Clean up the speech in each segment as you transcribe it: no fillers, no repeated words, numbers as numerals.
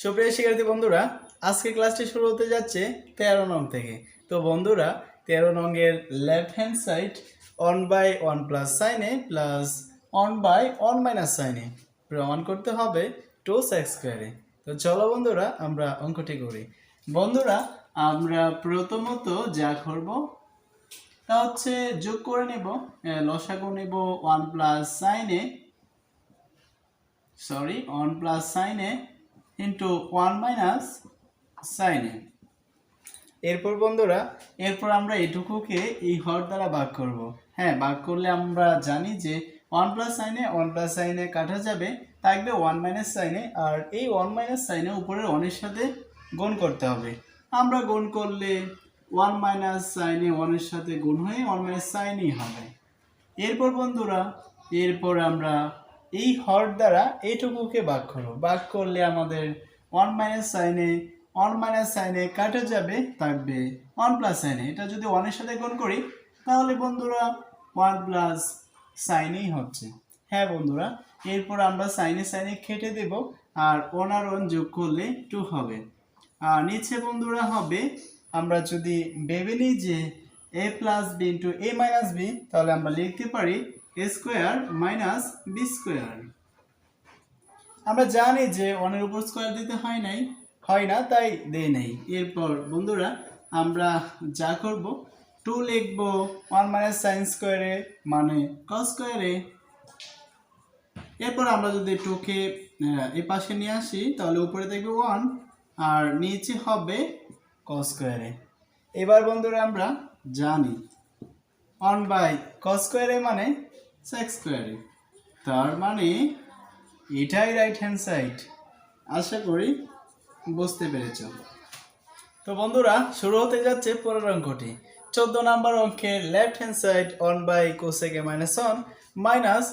সুপ্রিয় শিক্ষার্থী বন্ধুরা, আজকে ক্লাসটি শুরু হতে যাচ্ছে 13 নং থেকে। তো বন্ধুরা, 13 নংয়ের left hand side 1/1 plus sign এ প্লাস 1/1 মাইনাস সাইন এ প্রমাণ করতে হবে 2x স্কয়ারে। তো চলো বন্ধুরা, আমরা অঙ্কটি করি। বন্ধুরা, আমরা প্রথমত যা করব তা হচ্ছে যোগ করে নেব, লসাগু নেব 1 প্লাস সাইন এ ইন্টু 1 মাইনাস সাইন এ। এরপর বন্ধুরা, আমরা এটুকুকে এই হর দ্বারা ভাগ করব। হ্যাঁ, ভাগ করলে আমরা জানি যে 1 প্লাস সাইন এ কাটা যাবে, থাকবে 1 মাইনাস সাইন এ, আর এই 1 মাইনাস সাইন এ উপরের 1 এর সাথে গুণ করতে হবে। আমরা গুণ করলে 1 মাইনাস সাইন এ 1 এর সাথে গুণ হয়ে 1 মাইনাস সাইন ই হবে। এরপর বন্ধুরা, আমরা এই হর দ্বারা এইটুকুকে ভাগ করব। ভাগ করলে আমাদের 1 মাইনাস সাইন এ কাটা যাবে, থাকবে 1 প্লাস সাইন এ। এটা যদি 1 এর সাথে গুণ করি তাহলে বন্ধুরা 1 প্লাস সাইন এই হচ্ছে। হ্যাঁ বন্ধুরা, এরপর আমরা সাইন এ কেটে দেব, আর 1 আর 1 যোগ করলে 2 হবে। আর নিচে বন্ধুরা হবে, আমরা যদি ভেবে নিই যে a plus B into A minus B, তাহলে আমরা লিখতে পারি a square minus B square. আমরা জানি যে 1 এর উপর স্কোয়ার দিতে হয় না, তাই দেই নাই। এরপর বন্ধুরা, আমরা যা করব 2 লিখব 1 মাইনাস সাইন স্কোয়ারে মানে কস স্কোয়ারে। এরপর আমরা যদি 2 কে এই পাশে নিয়ে আসি তাহলে উপরে দেখব 1 আর নিচে হবে কস স্কোয়ারে। এবার বন্ধুরা, আমরা জানি 1 বাই কস স্কোয়ারে মানে সেক্স স্কোয়ারে, তার মানে এটাই রাইট হ্যান্ড সাইড। আশা করি বুঝতে পেরেছ। তো বন্ধুরা, শুরু হতে যাচ্ছে পরের অঙ্কটি। 14 নম্বর অঙ্কের left hand side 1 by cosec A minus 1 minus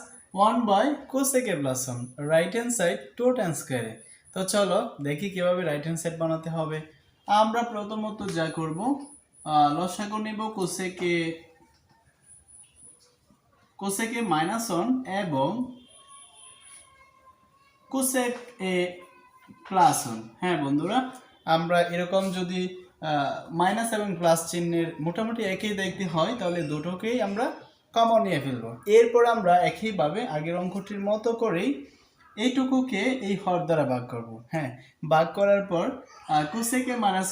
1 by cosec A plus 1, right hand side 2 tan স্কয়ারে। তো চলো দেখি কিভাবে রাইট হ্যান্ড সাইড বানাতে হবে। আমরা প্রথমত যা করব, লসাগু নেব কোসেক এ মাইনাস 1 এবং কোসেক এ প্লাস 1। হ্যাঁ বন্ধুরা, আমরা এরকম যদি মাইনাস এবং প্লাস চিহ্নের মোটামুটি একই দেখতে হয় তাহলে দুটোকেই আমরা কমন নিয়ে ফেলবো। এরপর আমরা একইভাবে আগের অঙ্কটির মতো করেই এইটুকুকে এই হর দ্বারা ভাগ করব। হ্যাঁ, ভাগ করার পর কোসেক এ মাইনাস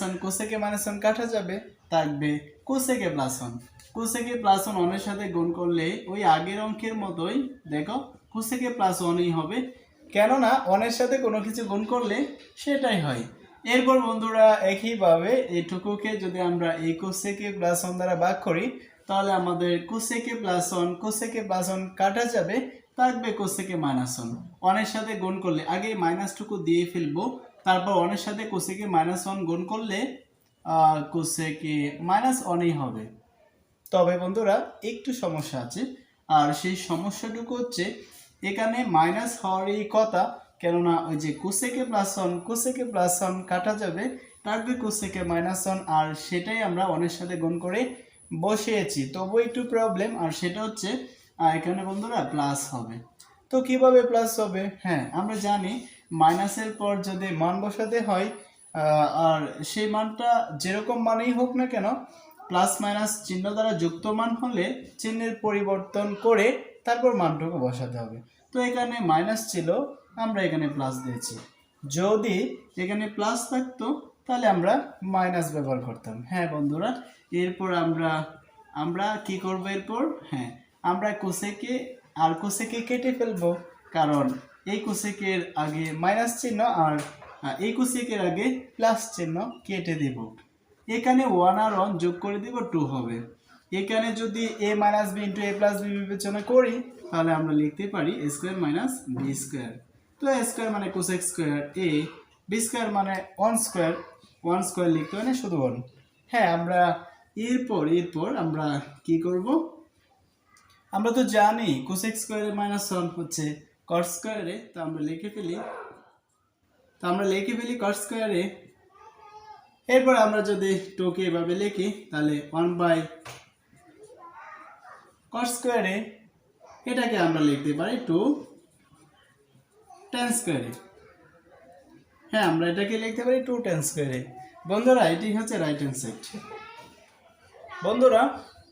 1 কাটা যাবে, থাকবে cosec A plus 1। Cosec A plus 1 অনের সাথে গুণ করলে ওই আগের অঙ্কের মতোই দেখো কোসেক এ প্লাস 1ই হবে, কেননা 1 এর সাথে কোনো কিছু গুণ করলে সেটাই হয়। এরপর বন্ধুরা, একইভাবে এইটুকুকে যদি আমরা এই কোসেক এ প্লাস 1 দ্বারা ভাগ করি তাহলে আমাদের কোসেক এ প্লাস 1 কাটা যাবে, থাকবে কোসেক এ মাইনাস 1। 1 এর সাথে গুণ করলে আগে মাইনাসটুকু দিয়ে ফেলবো, তারপর 1 এর সাথে কোসেক এ মাইনাস 1 গুণ করলে কোসেক এ মাইনাস 1ই হবে। তবে বন্ধুরা, একটু সমস্যা আছে, আর সেই সমস্যাটুকু হচ্ছে এখানে মাইনাস হওয়ারই কথা, কেননা ওই যে কোসেক এ প্লাস 1 কাটা যাবে, থাকবে কোসেক এ মাইনাস 1, আর সেটাই আমরা 1 এর সাথে গুণ করে বসিয়েছি। তবু একটু প্রবলেম, আর সেটা হচ্ছে এখানে বন্ধুরা প্লাস হবে। তো কিভাবে প্লাস হবে? হ্যাঁ, আমরা জানি মাইনাসের পর যদি মান বসাতে হয়, আর সেই মানটা যেরকম মানেই হোক না কেন, প্লাস মাইনাস চিহ্ন দ্বারা যুক্ত মান হলে চিহ্নের পরিবর্তন করে তারপর মানটুকু বসাতে হবে। তো এখানে মাইনাস ছিল, আমরা এখানে প্লাস দিয়েছি। যদি এখানে প্লাস থাকতো তাহলে আমরা মাইনাস ব্যবহার করতাম। হ্যাঁ বন্ধুরা, এরপর আমরা কি করব এরপর? হ্যাঁ, আমরা কোসেকে কেটে ফেলবো, কারণ এই কোসেকের আগে মাইনাস চিহ্ন আর এই কোসেকের আগে প্লাস চিহ্ন কেটে দেব। এখানে 1 আর 1 যোগ করে দেব, 2 হবে। এখানে যদি a minus B into A plus B বিবেচনা করি তাহলে আমরা লিখতে পারি a square minus B square. তো a স্কোয়ার মানে cosec square a, B square মানে 1 স্কোয়ার লিখতে হয় না, শুধু 1। হ্যাঁ, আমরা এরপর আমরা কি করব? আমরা তো জানি কোসেক স্কোয়ারে মাইনাস 1 হচ্ছে কট স্কোয়ারে, তো আমরা লিখে ফেলি কট স্কোয়ারে। এরপর আমরা যদি 2 কে এভাবে লিখি তাহলে 1 বাই কট স্কোয়ারে, এটাকে আমরা লিখতে পারি 2 tan স্কোয়ারে। হ্যাঁ আমরা এটাকে লিখতে পারি 2 tan স্কয়ারে। বন্ধুরা এটি হচ্ছে রাইট হ্যান্ড সাইড। বন্ধুরা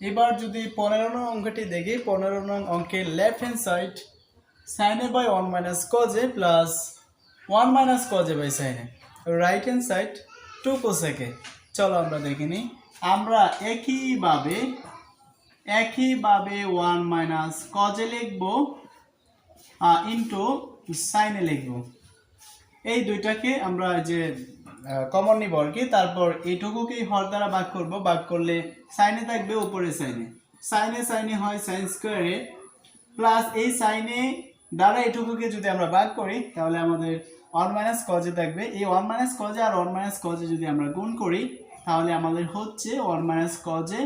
এবার যদি 15 নং অঙ্কটি দেখি, 15 নং অঙ্কের left hand side sin a by 1 minus cos a plus 1 minus cos a by sin a, right hand side 2 cosec a। চলো আমরা দেখে নিই। আমরা একইভাবে 1 minus cos a লিখবো ইনটু sin a লিখবো। এই দুইটাকে আমরা যে কমন নিব আর কি, তারপর এইটুকুকেই হর দ্বারা ভাগ করব, ভাগ করলে সাইনে থাকবে উপরে সাইনে হয় সাইন স্কয়ারে প্লাস এই সাইনে দ্বারা এইটুকুকে যদি আমরা ভাগ করি তাহলে আমাদের 1 মাইনাস cos a থাকবে। এই 1 মাইনাস cos a আর 1 মাইনাস cos a যদি আমরা গুণ করি তাহলে আমাদের হচ্ছে 1 minus cos a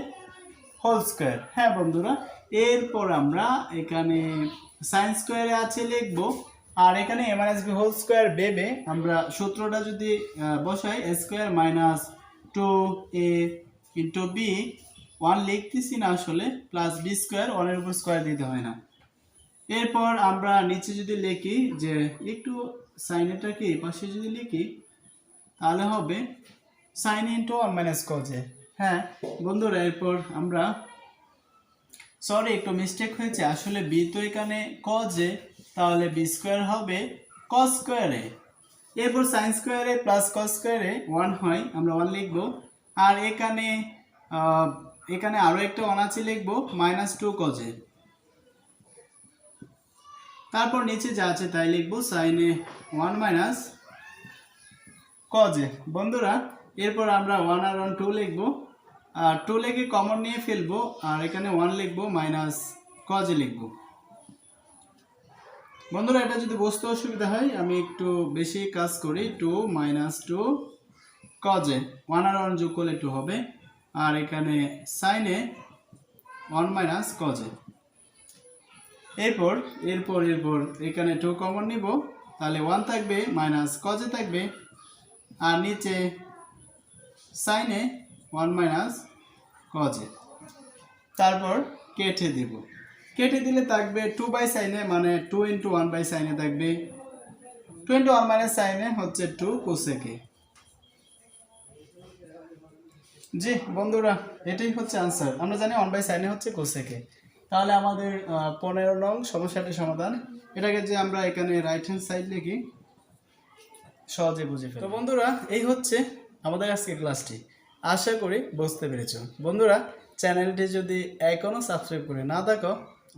whole square. হ্যাঁ বন্ধুরা, এরপর আমরা এখানে সাইন স্কয়ারে আছে লিখবো, আর এখানে a minus b whole square ভেবে আমরা সূত্রটা যদি বসাই a square minus 2a into b, 1 লিখতেছি না আসলে, প্লাস b স্কয়ার, 1 এর উপর স্কয়ার দিতে হয় না। এরপর আমরা নিচে যদি লিখি যে একটু সাইনটাকে এই পাশে যদি লিখি তাহলে হবে sin into 1 minus cos a। হ্যাঁ বন্ধুরা, এরপর আমরা সরি একটু মিস্টেক হয়েছে, আসলে b তো এখানে cos a, তাহলে b স্কয়ার হবে cos স্কয়ারে। এরপর sin স্কয়ারে প্লাস cos স্কয়ারে 1 হয়, আমরা 1 লিখব। আর এখানে আরো একটা 1 আছে, লিখব মাইনাস 2 cos a। তারপর নিচে যা আছে তাই লিখব sin a 1 minus cos a। বন্ধুরা এরপর আমরা 1 আর 1 2 লিখব, আর 2 লিখে কমন নিয়ে ফেলবো, আর এখানে 1 লিখব মাইনাস cos a লিখব। বন্ধুরা এটা যদি বুঝতে অসুবিধা হয় আমি একটু বেশি কাজ করি, 2 মাইনাস 2 cos a, 1 আর 1 যোগ করলে 2 হবে, আর এখানে sin a 1 minus cos a। এরপর এখানে 2 কমন নিব, তাহলে 1 থাকবে মাইনাস cos a থাকবে, আর নিচে sin a 1 minus cos a। তারপর কেটে দেব, কেটে দিলে থাকবে 2 বাই sin a, মানে 2 ইনটু 1 বাই sin a থাকবে, 2 ইনটু 1 মাইনাস sin a হচ্ছে 2 cosec a। জি বন্ধুরা এটাই হচ্ছে आंसर। আমরা জানি 1 বাই sin a হচ্ছে cosec a। তাহলে আমাদের 15 নং সমস্যাটির সমাধান। এটাকে যে আমরা এখানে রাইট হ্যান্ড সাইড লিখি সহজে বুঝে ফেলব। তো বন্ধুরা এই হচ্ছে আমাদের আজকের ক্লাসটি, আশা করি বুঝতে পেরেছো। বন্ধুরা চ্যানেলটি যদি এখনো সাবস্ক্রাইব করে না থাকো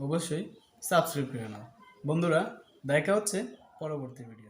অবশ্যই সাবস্ক্রাইব করে নাও। বন্ধুরা দেখা হচ্ছে পরবর্তী ভিডিও।